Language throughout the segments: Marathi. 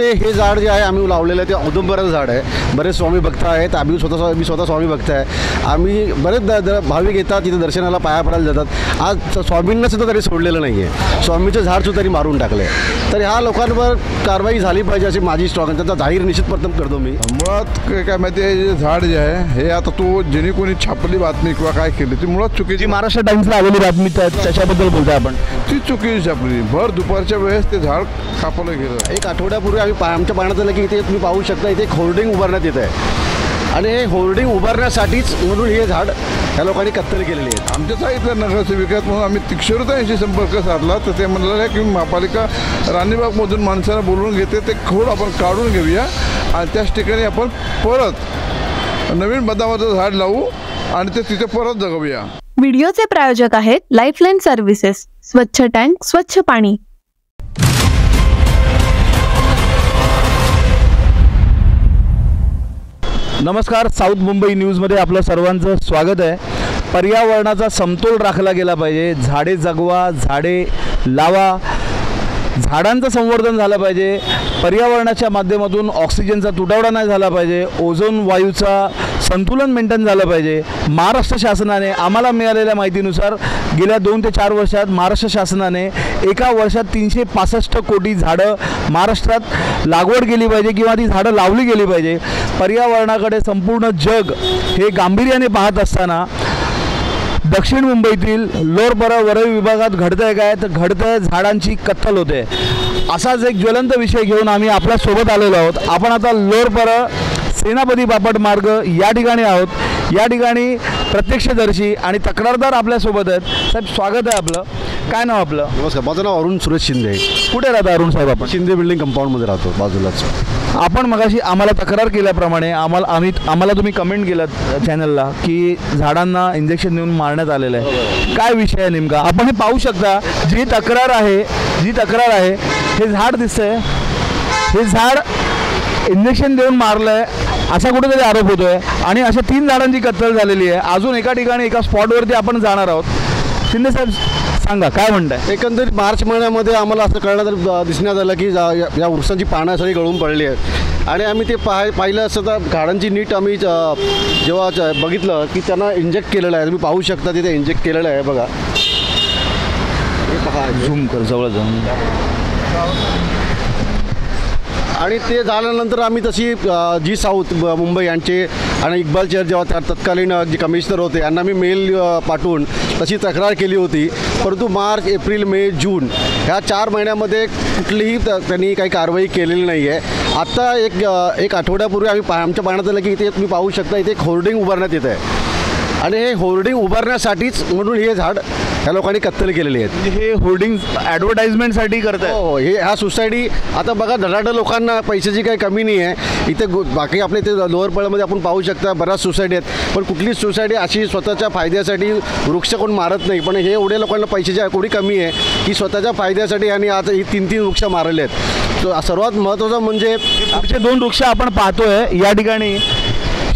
हे झाड जे आहे आम्ही लावलेलं आहे ते औदुंबराचं झाड आहे. बरेच स्वामी भक्त आहेत. मी स्वतः स्वामी भक्त आहे. आम्ही बरेच भाविक येतात तिथे दर्शनाला, पाया पडायला जातात. आज स्वामींना सुद्धा तरी सोडलेलं नाही आहे. स्वामीचं झाड सुद्धा तरी मारून टाकलं आहे. तर ह्या लोकांवर कारवाई झाली पाहिजे अशी माझी स्ट्रॉंग आहे. त्याचा जाहीर निषेध प्रथम करतो मी. मुळात काय माहिती आहे, हे झाड जे आहे हे आता तो जेणे कोणी छापली बातमी किंवा काय केली ती मुळात चुकीची. महाराष्ट्र टाइम्सला आलेली बातमी त्याच्याबद्दल बोलतोय आपण. ती चुकीची छापली. भर दुपारच्या वेळेस ते झाड कापलं गेलं. एक आठवड्यापूर्वी आमच्या पाहण्यात आलं की इथे तुम्ही पाहू शकता, इथे एक होर्डिंग उभारण्यात येत आहे आणि हे होर्डिंग उभारण्यासाठीच म्हणून हे झाड ह्या लोकांनी कत्तल केलेली आहे. आमच्या साईडला नगरसेविकात म्हणून आम्ही तीक्षरतांशी संपर्क साधला तर ते म्हणाले की महापालिका राणीबागमधून माणसांना बोलवून घेते, ते खोड आपण काढून घेऊया आणि त्याच ठिकाणी आपण परत नवीन बदामाचं झाड लावू आणि ते तिथे परत जगवूया. व्हिडिओचे प्रायोजक आहेत लाईफलाईन सर्व्हिसेस, स्वच्छ टँक, स्वच्छ पाणी. नमस्कार, साऊथ मुंबई न्यूजमध्ये आपलं सर्वांचं स्वागत आहे. पर्यावरणाचा समतोल राखला गेला पाहिजे. झाडे जगवा, झाडे लावा, झाडांचं संवर्धन झालं पाहिजे. पर्यावरणाच्या माध्यमातून ऑक्सिजनचा तुटवडा नाही झाला पाहिजे. ओझोन वायूचा संतुलन मेंटेन झालं पाहिजे. महाराष्ट्र शासनाने आम्हाला मिळालेल्या माहितीनुसार गेल्या 2 ते 4 वर्षात महाराष्ट्र शासनाने एका वर्षात 365 कोटी झाडं महाराष्ट्रात लागवड केली पाहिजे किंवा ती झाडं लावली गेली पाहिजे. पर्यावरणाकडे संपूर्ण जग हे गांभीर्याने पाहत असताना दक्षिण मुंबईतील लोअरपरा वरळी विभागात घडतंय काय, तर घडतंय झाडांची कत्तल होते. असाच एक ज्वलंत विषय घेऊन आम्ही आपल्या सोबत आलेलो आहोत. आपण आता लोअरपरा सेनापती बापट मार्ग या ठिकाणी आहोत. या ठिकाणी प्रत्यक्षदर्शी आणि तक्रारदार आपल्यासोबत आहेत. साहेब, स्वागत आहे आपलं. काय नाव आपलं? नमस्कार, माझं नाव अरुण सुरेश शिंदे. कुठे राहता अरुण साहेब आपण? शिंदे बिल्डिंग कंपाऊंडमध्ये राहतो, बाजूलाच. आपण मगाशी आम्हाला तक्रार केल्याप्रमाणे आम्हाला तुम्ही कमेंट केलात चॅनलला की झाडांना इंजेक्शन देऊन मारण्यात आलेलं आहे. काय विषय आहे नेमका? आपण हे पाहू शकता. जी तक्रार आहे हे झाड दिसतंय. हे झाड इंजेक्शन देऊन मारलं आहे असा कुठेतरी आरोप होतोय आणि अशा 3 झाडांची कत्तल झालेली आहे. अजून एका ठिकाणी एका स्पॉटवरती आपण जाणार आहोत. शिंदे साहेब, सांगा काय म्हणताय? एकंदरीत मार्च महिन्यामध्ये आम्हाला असं कळण्यात दिसण्यात आलं की या वृक्षांची पानं सगळी गळून पडली आहेत आणि आम्ही ते पाहिलं असतं तर झाडांची नीट आम्ही जेव्हा बघितलं की त्यांना इंजेक्ट केलेलं आहे. तुम्ही पाहू शकता तिथे इंजेक्ट केलेलं आहे बघा. हे पहा, झूम कर, जवळ जाऊन. आणि ते झाल्यानंतर आम्ही तशी जी साऊथ मुंबई यांचे आणि इक्बाल चेअर जेव्हा त्या तत्कालीन जे कमिशनर होते यांना मी मेल पाठवून तशी तक्रार केली होती. परंतु मार्च, एप्रिल, मे, जून ह्या 4 महिन्यामध्ये कुठलीही त्यांनी काही कारवाई केलेली नाही आहे. आत्ता एक आठवड्यापूर्वी आमच्या पाहण्यात आलं की इथे तुम्ही पाहू शकता, इथे एक होर्डिंग उभारण्यात येत आहे आणि हे होर्डिंग उभारण्यासाठीच म्हणून हे झाड ह्या लोकांनी कत्तल केलेली आहेत. हे होर्डिंग ॲडव्हर्टाइजमेंटसाठी करताय? हो, ह्या सोसायटी आता बघा, धडाडं लोकांना पैशाची काही कमी नाही आहे. इथे बाकी आपल्या इथे लोअरपळमध्ये आपण पाहू शकता बऱ्याच सोसायटी आहेत, पण कुठलीच सोसायटी अशी स्वतःच्या फायद्यासाठी वृक्ष कोण मारत नाही. पण हे एवढे लोकांना पैशाची एवढी कमी आहे की स्वतःच्या फायद्यासाठी आणि आता ही 3 वृक्ष मारले आहेत. तर सर्वात महत्त्वाचं म्हणजे पुढचे 2 वृक्ष आपण पाहतोय. या ठिकाणी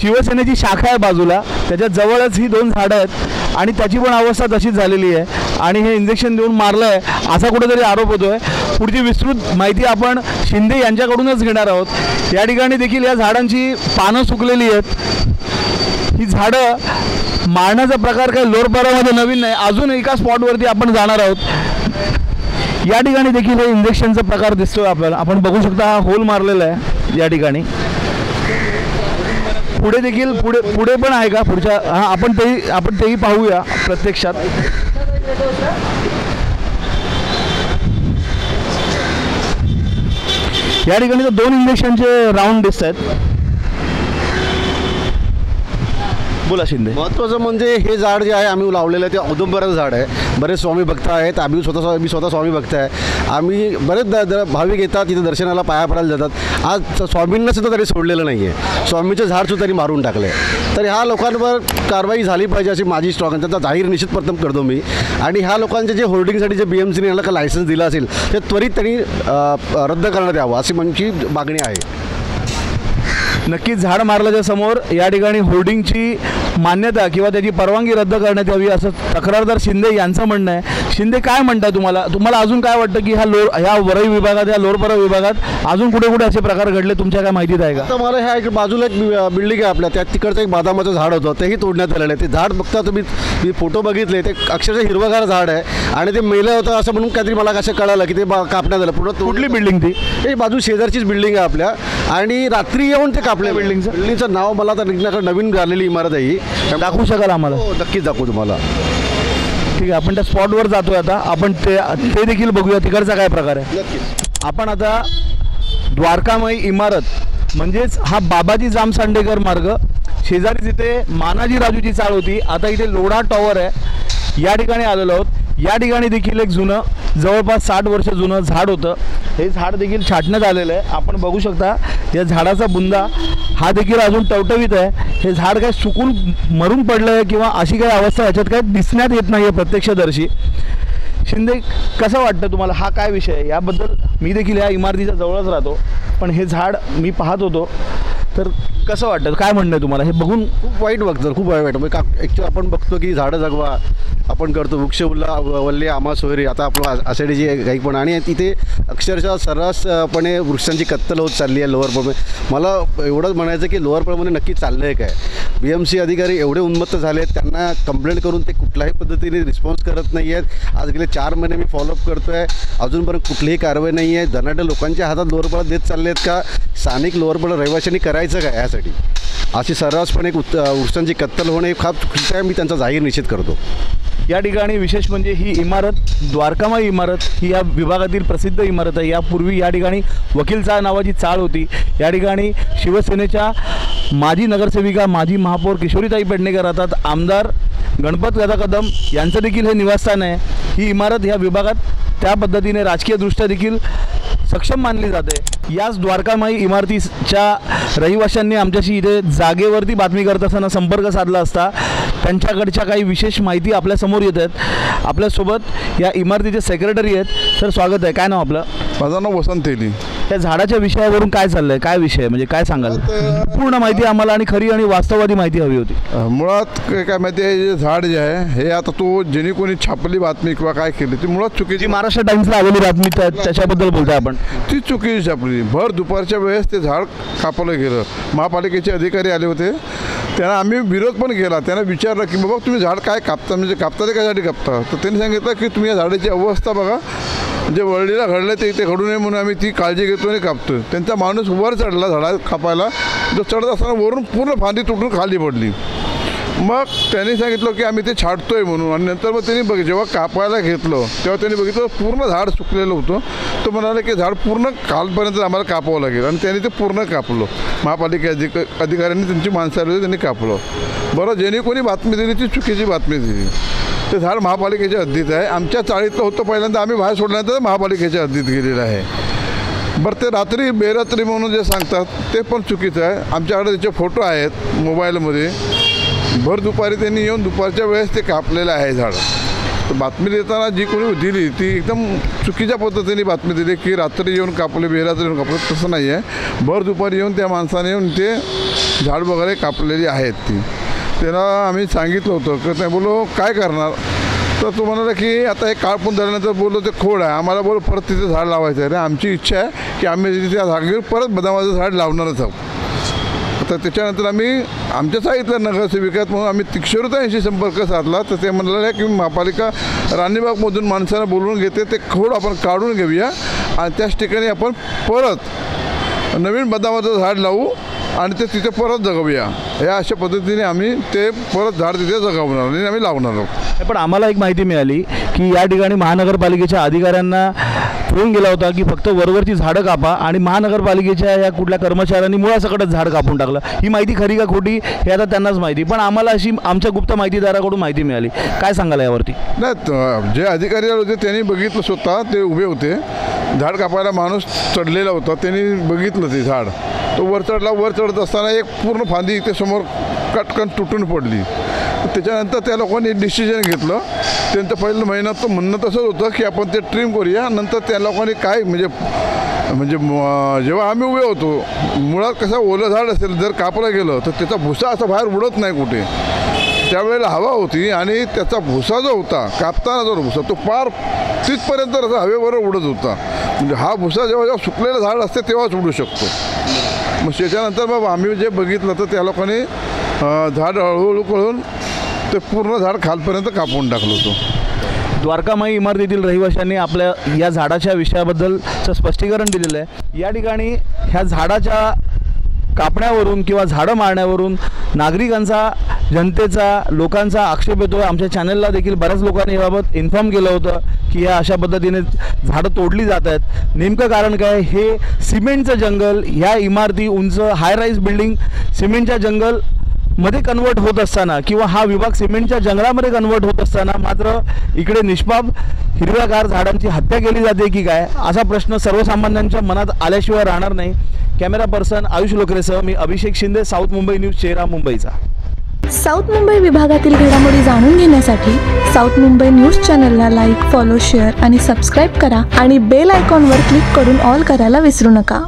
शिवसेनेची शाखा आहे बाजूला, त्याच्या जवळच ही 2 झाडं आहेत आणि त्याची पण अवस्था तशीच झालेली आहे आणि हे इंजेक्शन देऊन मारलं आहे असा कुठेतरी आरोप होतोय. पुढची विस्तृत माहिती आपण शिंदे यांच्याकडूनच घेणार आहोत. या ठिकाणी देखील या झाडांची पानं सुकलेली आहेत. ही झाडं मारण्याचा प्रकार काही लोअरपरामध्ये नवीन नाही. अजून एका स्पॉटवरती आपण जाणार आहोत. या ठिकाणी देखील हे इंजेक्शनचा प्रकार दिसतोय आपल्याला. आपण बघू शकता, हा होल मारलेला आहे या ठिकाणी. पुढे देखील पुढे पण आहे का? पुढच्या आपण तेही पाहूया प्रत्यक्षात. या ठिकाणी तर 2 इंजेक्शनचे राऊंड दिसत आहेत. बोला शिंदे. महत्त्वाचं म्हणजे हे झाड जे आहे आम्ही लावलेलं आहे ते औदुंबराचं झाड आहे. बरेच स्वामी भक्त आहेत. मी स्वतः स्वामी भक्त आहे. आम्ही बरेच भाविक येतात तिथे दर्शनाला, पाया पडायला जातात. आज स्वामींना सुद्धा तरी सोडलेलं नाही आहे. स्वामीचं झाड सुद्धा तरी मारून टाकलं आहे. तर ह्या लोकांवर कारवाई झाली पाहिजे अशी माझी स्ट्रॉंग आहे. त्याचा जाहीर निषेध प्रथम करतो मी. आणि ह्या लोकांचे जे होर्डिंगसाठी जे BMCने यांना का लायसन्स दिलं असेल ते त्वरित त्यांनी रद्द करण्यात यावं अशी माझी मागणी आहे. नक्कीच झाड मारल्याच्या समोर या ठिकाणी होर्डिंगची मान्यता किंवा त्याची परवानगी रद्द करण्यात यावी असं तक्रारदार शिंदे यांचं म्हणणं आहे. शिंदे काय म्हणताय तुम्हाला अजून काय वाटतं की ह्या वरई विभागात, या लोहरपरा विभागात अजून कुठे कुठे असे प्रकार घडले, तुमच्या काय माहितीत आहे का? आता मला ह्या एक बाजूला एक बिल्डिंग आहे आपल्या, त्या तिकडचं एक बदामाचं झाड होतं, तेही तोडण्यात आलेलं आहे. ते झाड बघता तुम्ही, मी फोटो बघितले, ते अक्षरशः हिरवगार झाड आहे आणि ते मेलं होतं असं म्हणून काहीतरी मला कसं कळालं की ते कापण्यात आलं. पुढं कुठली बिल्डिंग ती? ही बाजू शेजारचीच बिल्डिंग आहे आपल्या, आणि रात्री येऊन ते कापल्या. बिल्डिंगचं नाव मला आता नवीन झालेली इमारत आहे ही. दाखवू शकाल आम्हाला? हो, नक्कीच दाखवू तुम्हाला. ठीक आहे, आपण त्या स्पॉटवर जातोय आता. आपण ते देखील बघूया तिकडचा काय प्रकार आहे. नक्कीच. आपण आता द्वारकामाई इमारत म्हणजेच हा बाबाजी जामसांडेकर मार्ग, शेजारी जिथे मानाजी राजूची चाळ होती, आता इथे लोढा टॉवर आहे, या ठिकाणी आलेलो आहोत. या ठिकाणी देखील एक जुनं, जवळपास 60 वर्ष जुनं झाड होतं. हे झाड देखील छाटण्यात आलेलं आहे. आपण बघू शकता या झाडाचा बुंदा हा देखील अजून टवटवीत आहे. हे झाड काय सुकून मरून पडलं आहे किंवा अशी काही अवस्था याच्यात काय दिसण्यात येत नाही आहे प्रत्यक्षदर्शी. शिंदे, कसं वाटतं तुम्हाला, हा काय विषय आहे? याबद्दल मी देखील या इमारतीच्या जवळच राहतो, पण हे झाड मी पाहत होतो, तर कसं वाटतं, काय म्हणणं आहे तुम्हाला? हे बघून खूप वाईट बघतं, खूप वाईट म्हणजे ॲक्च्युअली आपण बघतो की झाडं जगवा आपण करतो, वृक्ष वल्ले आम्हा सोयरे, आता आपलं आषाढीची काही पण, आणि तिथे अक्षरशः सर्रासपणे वृक्षांची कत्तल होत चालली आहे लोअरपळमध्ये. मला एवढंच म्हणायचं की लोअरपळमध्ये नक्की चाललं आहे काय? BMC अधिकारी एवढे उन्मत्त झाले आहेत, त्यांना कंप्लेंट करून ते कुठल्याही पद्धतीने रिस्पॉन्स करत नाही आहेत. आज गेले 4 महिने मी फॉलोअप करतो आहे, अजूनपर्यंत कुठलीही कारवाई नाही आहे. धनाढ्य लोकांच्या हातात लोअरपळा देत चालले आहेत का? स्थानिक लोअरपळा रहिवाशांनी करायचं काय यासाठी? अशी सर्रासपणे वृक्षांची कत्तल होणे फार चुकीचं आहे. मी त्यांचा जाहीर निषेध करतो. या ठिकाणी विशेष म्हणजे ही इमारत, द्वारकामाई इमारत, ही या विभागातील प्रसिद्ध इमारत आहे. यापूर्वी या ठिकाणी वकील चाळ नावाची चाळ होती. या ठिकाणी शिवसेनेच्या माजी नगरसेविका, माजी महापौर किशोरीताई पेडणेकर राहतात. आमदार गणपत दादा कदम यांचं देखील हे निवासस्थान आहे. ही इमारत ह्या विभागात त्या पद्धतीने राजकीयदृष्ट्या देखील सक्षम मानली जाते. याच द्वारकामाई इमारतीच्या रहिवाशांनी आमच्याशी इथे जागेवरती बातमी करत असताना संपर्क साधला असता त्यांच्याकडच्या काही विशेष माहिती आपल्यासमोर येत आहेत. आपल्यासोबत या इमारतीचे सेक्रेटरी आहेत. सर, स्वागत आहे. काय नाव आपलं? माझं नाव वसंत तेली. त्या झाडाच्या विषयावरून काय चाललं आहे, काय विषय म्हणजे काय सांगाल? पूर्ण माहिती आम्हाला आणि खरी आणि वास्तववादी माहिती हवी होती. मुळात काय माहिती आहे, हे झाड जे आहे हे आता तो ज्यांनी कोणी छापली बातमी किंवा काय केली ती मुळात चुकीची, महाराष्ट्र टाइम्सला आलेली बातमी त्याच्याबद्दल बोलताय आपण, ती चुकीची छापली. भर दुपारच्या वेळेस ते झाड कापलं गेलं. महापालिकेचे अधिकारी आले होते, त्यांना आम्ही विरोध पण केला. त्यांना विचारलं की बाबा तुम्ही झाड काय कापता, म्हणजे कापता ते कशासाठी कापता? तर त्यांनी सांगितलं की तुम्ही या झाडाची अवस्था बघा, जे वळलीला घडलं ते इथे घडू नये म्हणून आम्ही ती काळजी घेतो आणि कापतो. त्यांचा माणूस वर चढला झाडा कापायला, जो चढत असताना वरून पूर्ण फांदी तुटून खाली पडली. मग त्यांनी सांगितलं की आम्ही ते छाटतोय म्हणून, आणि नंतर मग त्यांनी जेव्हा कापायला घेतलं तेव्हा त्यांनी बघितलं पूर्ण झाड सुकलेलं होतं. तो म्हणाले की झाड पूर्ण कालपर्यंत आम्हाला कापावं लागेल, आणि त्यांनी ते पूर्ण कापलं. महापालिका अधिकाऱ्यांनी त्यांची माणसं आली होती, त्यांनी कापलं. बरं, ज्यांनी कोणी बातमी दिली ती चुकीची बातमी दिली. ते झाड महापालिकेच्या हद्दीत आहे. आमच्या चाळीतलं होतं पहिल्यांदा, आम्ही बाहेर सोडल्यानंतर महापालिकेच्या हद्दीत गेलेलं आहे. बरं, ते रात्री बेरात्री म्हणून जे सांगतात ते पण चुकीचं आहे. आमच्याकडे त्याचे फोटो आहेत मोबाईलमध्ये. भर दुपारी त्यांनी येऊन दुपारच्या वेळेस ते कापलेलं आहे झाड. तर बातमी देताना जी कोणी दिली ती एकदम चुकीच्या पद्धतीने बातमी दिली की रात्री येऊन कापले, बेरात्री येऊन कापले. तसं नाही आहे. भर दुपारी येऊन त्या माणसाने येऊन ते झाड वगैरे कापलेली आहेत. ती त्यांना आम्ही सांगितलं होतं की नाही, बोलो काय करणार? तर तो म्हणाला की आता हे काळपून झाल्यानंतर बोललो ते खोड आहे, आम्हाला बोल परत तिथे झाड लावायचं आहे. आणि आमची इच्छा आहे की आम्ही तिथे त्या जागेवर परत बदामाचं झाड लावणारच आहोत. तर त्याच्यानंतर आम्ही आमच्या सांगितलं नगरसेविकात म्हणून आम्ही किशोरीताईंशी संपर्क साधला. तर ते म्हणाले की महापालिका राणीबागमधून माणसांना बोलवून घेते, ते खोड आपण काढून घेऊया आणि त्याच ठिकाणी आपण परत नवीन बदामाचं झाड लावू आणि ते तिथे परत जगवूया. या अशा पद्धतीने आम्ही ते परत झाड तिथे जगवणार आणि आम्ही लावणार आहोत. पण आम्हाला एक माहिती मिळाली की या ठिकाणी महानगरपालिकेच्या अधिकाऱ्यांना फोन गेला होता की फक्त वरवरची झाडं कापा, आणि महानगरपालिकेच्या या कुठल्या कर्मचाऱ्यांनी मुळासकटच झाड कापून टाकलं. ही माहिती खरी का खोटी हे आता त्यांनाच माहिती, पण आम्हाला अशी आमच्या गुप्त माहितीदाराकडून माहिती मिळाली. काय सांगाल यावरती? नाही, जे अधिकारी होते त्यांनी बघितलं, स्वतः ते उभे होते. झाड कापायला माणूस चढलेला होता, त्यांनी बघितलं ते झाड. तो वर चढला. वर चढत असताना एक पूर्ण फांदी इथे समोर कटकन तुटून पडली. त्याच्यानंतर त्या लोकांनी डिसिजन घेतलं. त्यांचं पहिलं महिन्यात तर म्हणणं तसंच होतं की आपण ते ट्रिम करूया. नंतर त्या लोकांनी काय म्हणजे म्हणजे जेव्हा आम्ही उभे होतो, मुळात कसं ओलं झाड असेल जर कापलं गेलं तर त्याचा भुसा असा बाहेर उडत नाही कुठे. त्यावेळेला हवा होती आणि त्याचा भुसा जो होता, कापताना जो भुसा तो पार तिथपर्यंत असा हवेबरोबर उडत होता. म्हणजे हा भुसा जेव्हा जेव्हा सुकलेलं झाड असते तेव्हाच उडू शकतो. मग त्याच्यानंतर मग आम्ही जे बघितलं तर त्या लोकांनी झाड हळूहळू कळून ते पूर्ण झाड खालपर्यंत कापून टाकलं होतं. द्वारकामाई इमारतीतील रहिवाशांनी आपल्या या झाडाच्या विषयाबद्दलचं स्पष्टीकरण दिलेलं आहे. या ठिकाणी ह्या झाडाच्या कापण्यावरून किंवा झाडं मारण्यावरून नागरिकांचा, जनतेचा, लोकांचा आक्षेप येतो. आमच्या चॅनलला देखील बऱ्याच लोकांनी याबाबत इन्फॉर्म केलं होतं की या अशा पद्धतीने झाडं तोडली जात आहेत. नेमकं कारण काय? हे सिमेंटचं जंगल, ह्या इमारती उंच हाय राईज बिल्डिंग सिमेंटच्या जंगलमध्ये कन्वर्ट होत असताना किंवा हा विभाग सिमेंटच्या जंगलामध्ये कन्वर्ट होत असताना मात्र इकडे निष्पाप हिरव्यागार झाडांची हत्या केली जाते की काय, असा प्रश्न सर्वसामान्यांच्या मनात आल्याशिवाय राहणार नाही. कॅमेरा पर्सन आयुष लोकरेसह मी अभिषेक शिंदे, साऊथ मुंबई न्यूज, चेहरा मुंबईचा. साऊथ मुंबई विभागातील घडामोडी जाणून घेण्यासाठी साऊथ मुंबई न्यूज चॅनलला लाईक, फॉलो, शेअर आणि सबस्क्राईब करा आणि बेल आयकॉनवर क्लिक करून ऑल करायला विसरू नका.